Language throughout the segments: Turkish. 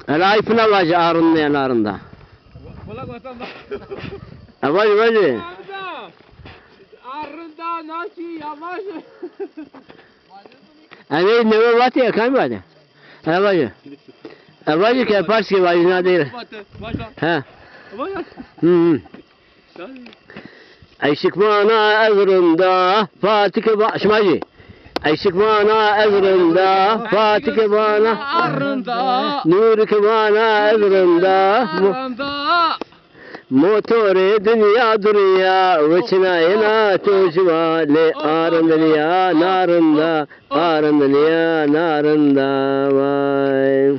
Elayfın alacı ağrının yanlarında. Avacı avacı. Arında nasıl yavaş. Hani ne var ya kaymada. Avacı. Avacı ki parski var ne değil. Ha. Hı. Ayşık bana ezrında Fatih başmacı. Ayşık bana ezrında Fatih bana Arında. Nur ki bana ezrında Arında. Motoru dünya duruya Vıçınayına tujvali Arın ya narında Arın ya narında Vay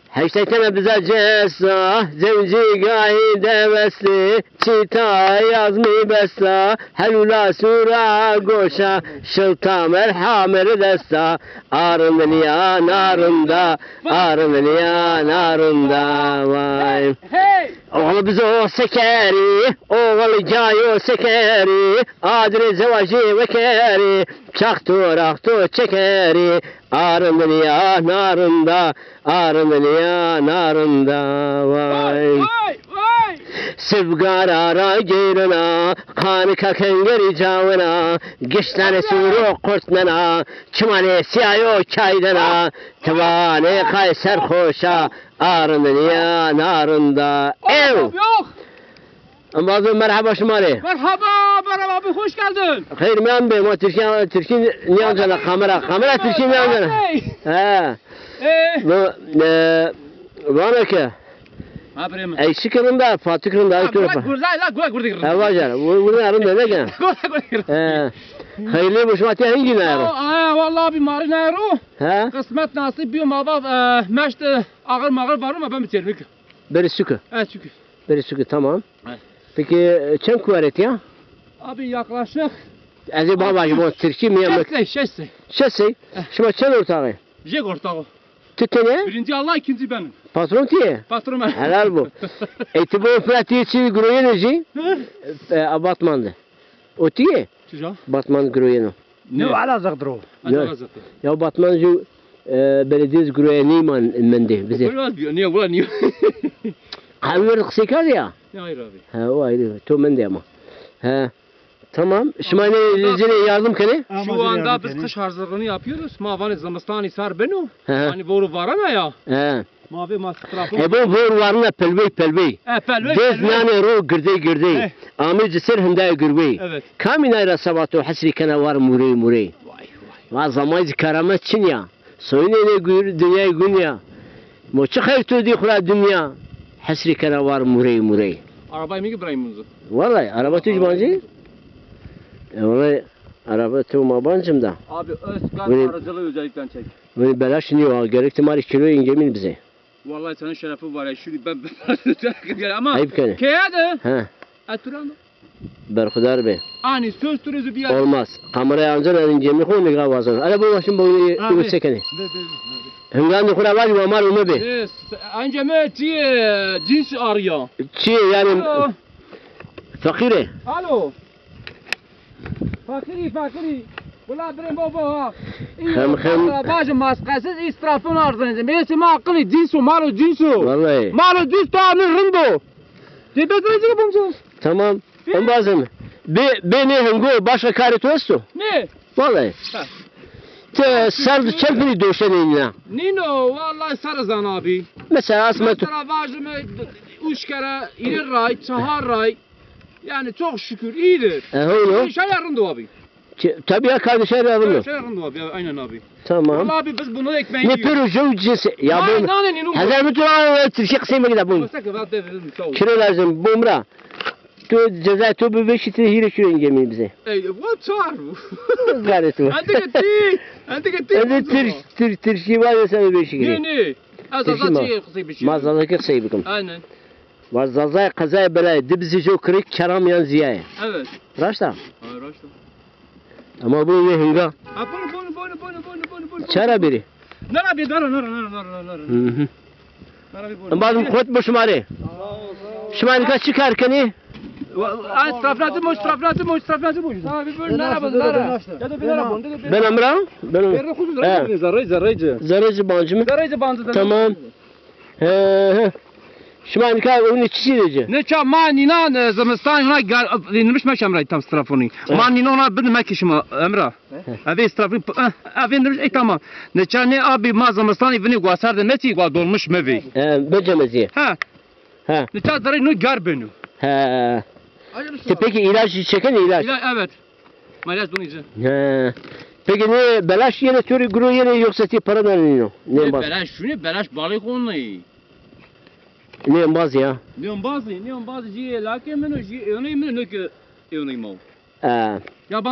Heştekene bize cessa Zevci gahi devesli Çita yazmi bessa Helula sura goşa Şılta merhamer desta Arın ya narında Arın ya narında Vay Oğlu bize o sekeri, oğlu cayo sekeri, adre zevacı vekeri, çaktı raktı çekeri, arın ya narında, arın ya narında vay. Sivgarara girina, kanı kakengeri cavına, giştane suru kurtnana, çimane siyayo çaydana, tıvane kayser hoşa, arın ya narında. Ev! Yok! Ama merhaba şumari. Merhaba abi hoş geldin. Hayır ben beyim o Türkiye niye amcana kamera Türkiye niye amcana? He. Bana ki. Ey şıkırında Fatih'in da Gula gurda. Ha var canım. Burada arında ne gene? He. Hayırlı bu şumati hangi ne yaro? Vallahi abi marina yaro. He? Kısmet nasip bir mava meşt ağır var ama ben bitirim. Beri sükü. Evet çünkü. Beri sükü tamam. Peki çem kuvaret ya? Abi yaklaşık. Ezi babacım o Türkiye mi yemek? Şesi. Şuma çen ortağı. Jek ortağı. Tükene? Birinci Allah ikinci benim. Patron diye. Patron ben. Helal bu. Eti bu pratiği çiğ gruyenuji. Abatmandı. O diye. Çica? Batman gruyenu. Ne alacaktır o? Ya Batmancı belediyesi gruyeni mende bize. Niye? Havır kısikar ya. Ne hayır abi? Ha o ayrı. To mende ama. Ha. Tamam. Şimane izine yardım kene. Şu anda biz kış hazırlığını yapıyoruz. Mavanı zamastan isar beno. Hani boru var ama ya. He. Mavi masrafı. Bu boru varına pelbey. Pelbey. Dez nane ro girdi. Amir cisir hindaya gürbey. Evet. Kaminayra sabatu hasri kana var murey. Vay. Zamayız karamet çin ya. Soyun ne dünya gün ya. Moçu hayır tu di khura dünya. Hasri kana var murey. Arabayı mı gibrayım bunu? Vallahi araba tücmancı. Vallahi araba tücmancım da. Abi Özkan aracılığı özellikle çek. Böyle belaş niye o? Gerekti mari kilo ingemin bize. Vallahi senin şerefin var ya. Şunu ben ama. Ayıp kene. Keyade. He. Aturan. Berkudar be. Ani söz türüzü bir yer. Olmaz. Kameraya ancan ingemi konu gavazan. Ala bu başın boyu yüksekeni. Hıngan da kura var mı amar umu be. Yes. Anca mı cins arıyor. Çi yani fakire. Alo. Fakiri. Bula birim baba ha. Hem. Bacım maskasız israfın ardınca. Mesi makkını cinsu malu cinsu. Vallahi. Malu cins tane rindo. Cebedinizi bumsuz. Tamam. On bazen. Beni hıngo başka karet olsun. Ne? Vallahi. Te sardı çempini döşenin ya. Nino vallahi sarızan abi. Mesela asma. Mesela bacımı 3 kere ileri ray, çahar ray. Yani çok şükür iyidir. Öyle. Şey yarındı abi. Tabii ya kardeşler yardım. Şey yarındı abi aynen abi. Tamam. Vallahi abi biz bunu ekmeğini Ne yiyoruz. pürüzü cinsi. Ya bu. Hazır mı turan Türkiye kısmı gider bu. Kilo lazım bumra. Tu ceza tu bir beşiti hire şu ingemi bize. Ey what are bu? Gayret bu. Anti gitti. Türkiye var ya sen beşi gire. Ne? Azazatçı kısayı bir şey. Mazalaki kısayı bikim. Aynen. Var zazay kazay belay dibzi jo kırık karam yan ziyaya. Evet. Raşta. Hayır raşta. Ama bu ne hınga? Ha bunu. Çara biri. Nara bir nara. Bazım kot bu şumari. Şumari kaç çıkar kani? استرافلاتي abi böyle nara nara ya da bir nara bondu da Ben Emrah. Ben bir kuzu zarrayı Zarıcı bancı mı? zarrayı bandı da Tamam. He. Şimdi onun içi diyeceğim. ne ça manina zamastan huna dinmiş meşem ray tam strafoni manina ona bir mekişim Emrah abi strafoni abi dinmiş tamam ne ça ne abi ma zamastan evini gwasar da neti gwa dolmuş mevi Becemezi. ha Ha. ne ça zarrayı no gar benu He. Peki ilaç çeken ilaç. evet Malyaj donici Peki ne belaş yine türü guru yine yoksa ti paradan ne? Ne baz? belaş balık onunla Ne baz ya? neon bazı ji lakin meno ji onu meno ki onu mo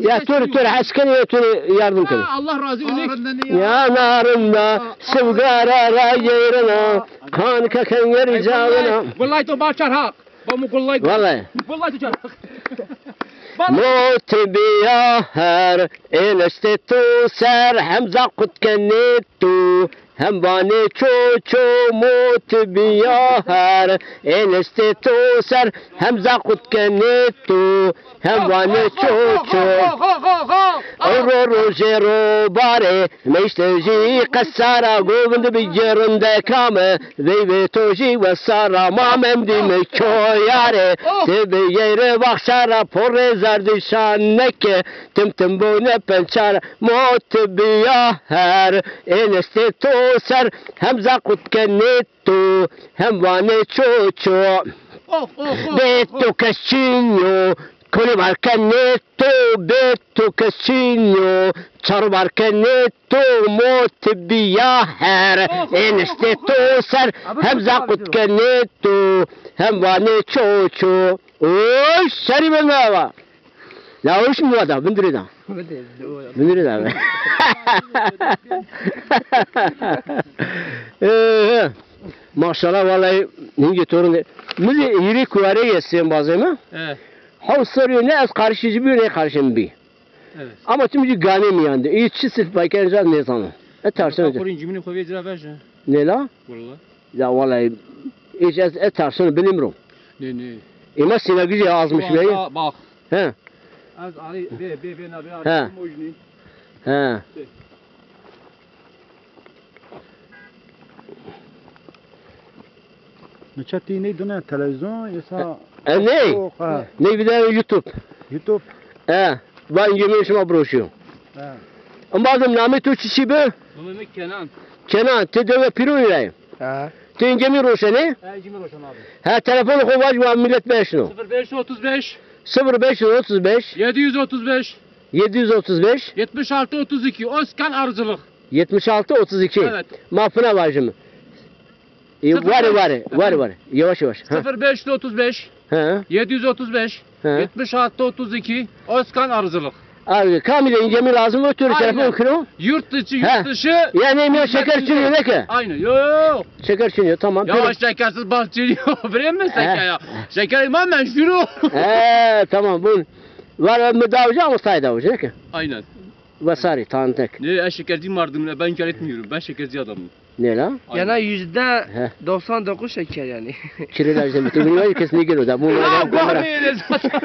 Ya türü hasken ya türü yardım kılın. Allah razı olsun Ya narında sıvgara yerine kan kakan yer cavına. Vallahi to başar hak. Bamu kullay. Vallahi. Vallahi to çar. Motibiya her eneste tu ser hemza kutkenetu hem vane ço motibiya her eneste tu ser hemza kutkenetu hem vane ço Oro jero bare meşteji kasara govind bijerinde kame ve toji ve sara mamem dime çoyare tebe yere bakşara porre zardişanneke tim bone pençara motibiya her eneste toser hemza kutkenetu hem vane çoço beto kaşinyo Kuli barcaneto, beto casino, çar barcaneto, motibiya her, enesteto ser, hem zakut caneto, hem vane çoço. Oy, sari ben var. La hoş mu adam, bindiri da. Bindiri da. Maşallah vallahi ninge torun. Müzi yiri kuvare yesin bazı mı? Evet. Hav soruyor ne az karşıcı bir ne karşım bir. Evet. Ama tümcü gane mi yandı? İyi çisil baykarca ne sanı? Etarsın. Korin cimini koyuyor cira verce. Ne la? Vallahi. Ya vallahi hiç etarsın bilmiyorum. Ne. Ama sine gücü azmış bey. Bak. He. Az ali be na be Ha. mojni. He. نشاطی نه دونه تلویزیون یا سا Ne? Ne bir de YouTube. یوتیوب Ben yemişim broşuyor. Ama bazen namı tu çişi be. Bu Mehmet Kenan. Kenan te deve piro yüreyim. Te incemi roşani. Cimri Roşan abi. Ha telefonu kovaç var millet beşino. 0535 0535 735 735 76 32 Özkan Arıcılık. 76 32. Evet. Mafına bacım. Var. Yavaş. 0535 He. 735 He. 76 32 Özkan Arıcılık. Abi kamile incemi lazım ötürü Aynen. telefon kilo. Yurt içi He. yurt dışı. Yani ne şeker çiniyor ne ki? Aynen. Yo. Şeker çiniyor tamam. Ya şekersiz bal çiniyor. Biliyor musun şeker ya? Şeker imam ben şunu. Tamam bu. Var müdavacı ama saydavacı ne ki? Aynen. Vasari tanıdık. Ne şekerci mardımına ben inkar etmiyorum. Ben şekerci adamım. Ne la? Aynen. Yani %99 şeker yani. Kiriler zemeti. Bunu herkes ne geliyor da. Bu Ya bu kamera. ne zaten.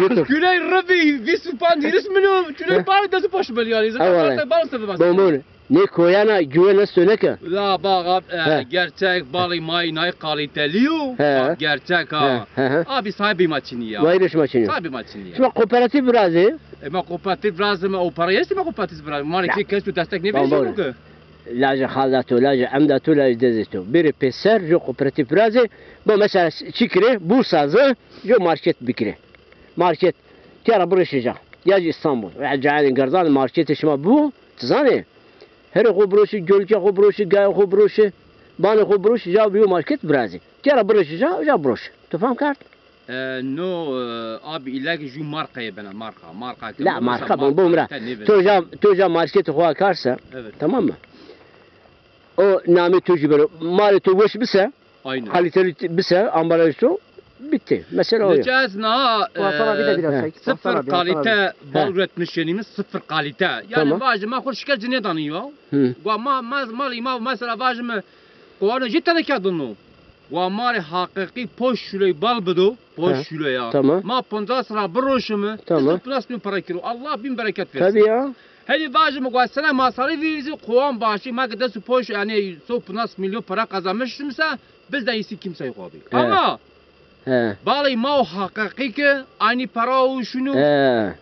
YouTube. Güney Rabbi, vi supan diris minu. Güney bari da supaş bel yani. Zaten bari sebebi bas. Bomon. Ne koyana güvene söyle ki. La bak He. gerçek balı may kaliteliyor. He. Bak gerçek ha. He. Abi sahibi maçını ya. Vayırış maçını. Sahibi maçını ya. Şimdi kooperatif biraz Ma kooperatif lazım o parayı ma kooperatif lazım. Mari ki keşke destek ne Tamam, veriyor doğru. ki? لاجه خالداتو لاجه عمداتو لاجه دزتو بری پسر جو کوپراتیف رازه با مثلا چیکره بورسازه جو مارکت بکره مارکت تیارا برشجا یا İstanbul جعان قرضان مارکت شما بو تزانه هر خبروشی گلچه خبروشی گای خبروشی بان خبروشی جا بیو مارکت برازی تیارا برشجا جا بروش تو فهم کرد No abi ilaki ju markaya bana marka. لا مارکا بون بومرا تو جا مارکت خوا کارسا Evet. tamam mı o nami tuji böyle mali tu boş bise Aynen. kaliteli bise ambalajı bitti. Mesela o. ya. Necaz na Sana bir de biraz çek. sıfır kalite bal üretmiş yenimiz sıfır kalite. Yani Tamam. vacım ma hoş şeker cine danıyor. Hı. Gua mal mesela vacım Kuanı cidden kadını. و مال حقیقی پوش شلوی بال بدو پوش شلوی یا Tamam. ما 50 سرا بروشم Tamam. پلاس من para kilo Allah bin bereket versin. Tabii ya. Hadi bazı mugasene masarı verizi kovan başı ma kadar su poş yani so 50 milyon para kazanmışımsa biz de iyisi kimse yok abi. Ama He. balı ma o hakiki ki aynı para o şunu He.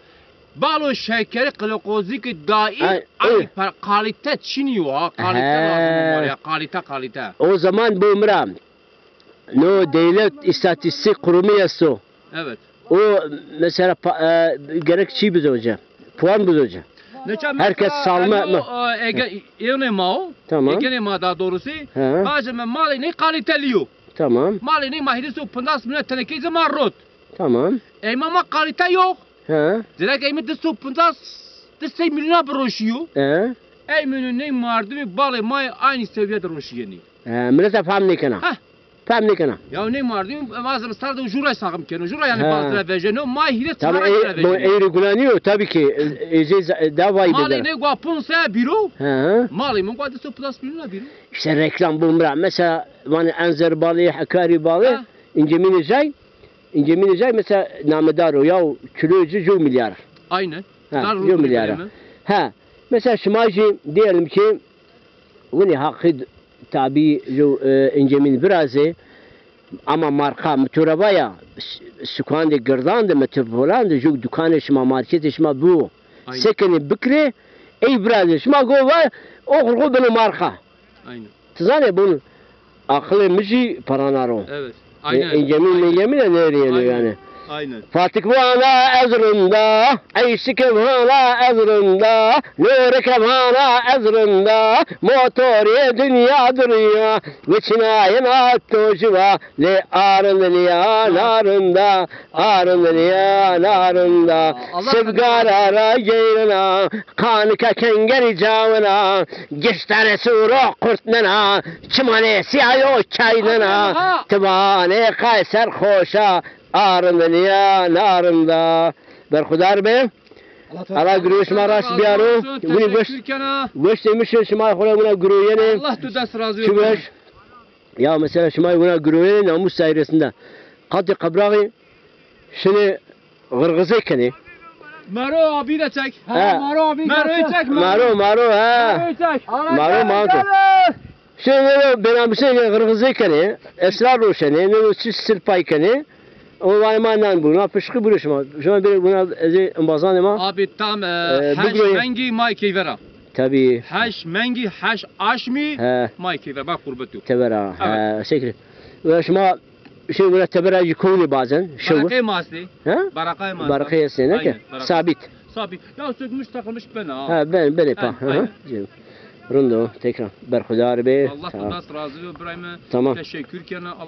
balı şekeri glikozu ki dair Ay, aynı evet. para kalite çiniyor ha kalite He. lazım var ya kalite. O zaman bu Umra no devlet istatistik kurumu yasu. Evet. O mesela gerek şey biz hocam. Puan biz hocam. Herkes salma- Ege ma Tamam. Ege ma daha doğrusu He. bazı malı ne kaliteliyor. Tamam. Malı ne mahidesi 50 milyon teneke zaman rot. Tamam. Ama kalite yok. He. Direkt emin de 50 milyon broşuyor. He. Emin'in ne mardimi balı may aynı seviyede roşuyor yani. Millet faham ne kana? Hah. Faham ne kana? Ya ne mardimi bazı starda jura sağım kenar. Jura yani Ha. bazı vejeno may hile Tabii tsara bu vejeno. eğri kullanıyor tabii ki. Davayı Malı bedel. ne guapunsa biro. He. Malı mı guadı 50 milyon biro. İşte reklam bu Umra. Mesela yani enzer balığı, hakari balığı. Ha. İnce minecay mesela namedar o ya kilocu 1 milyar. Aynen. Ha, 1 milyar. Ha. Mesela şimacı diyelim ki bunu hakkı tabi ince min birazı ama marka motorabaya sukande gırdandı metropolandı ju dükkanı şima marketi şima bu. Aynen. Sekeni bikre ey birazı şima gova o kurgu benim marka. Aynen. Tızane bunu akıllı müzi paranaro. Evet. Aynen. İncemin nereye Aynen. yani. Aynen. Fatih vana ezrunda, Ayşik vana ezrunda, Nuri vana ezrunda, motori dünya duruyor, Viçinayin attocuva, le arınlıya narında, arınlıya narında, Sevgarara geyrina, kanıka kengeri cavına, Geçtare suru kurtnana, Çimane siyayo çaynana, Tıvane kayser hoşa, arınlıya narında. Berkudar be. Allah gürüş maras biyaro. Bunu göç demiş şımay kola buna gürüyene. Allah tutas razı Şu olsun. göç. Ya mesela şımay buna gürüyene namus sayresinde. Kadı kabrağı şimdi gırgızı kene. Maro abi de çek. Ha. Maro'yu çek. Maro ha. Maro'yu çek. Maro. Şimdi ben bir şey gırgızı kene. Esrar roşene. Ne siz sırpay kene. O vaymanan buna fışkı buruşma. Şu an bir buna ezi embazan ama. Abi tam bu haş böyle- mengi Mike vera. Tabii. Haş mengi haş aşmi He. Mike vera. Bak kurbet yok. Tebera. Şekil. Ve şuma şey böyle tebera yıkılıyor bazen. Şu. Barakay masli. Ha? Barakay masli. Barakaya ne ki? Aynen, barakay. Sabit. Sabit. Ya sökmüş takılmış ben ha. Ha ben yapan. Aynen. Rundo tekrar. Berkudar be. Allah Tamam. tutas razı olsun İbrahim'e. Tamam. Teşekkür kena. Allah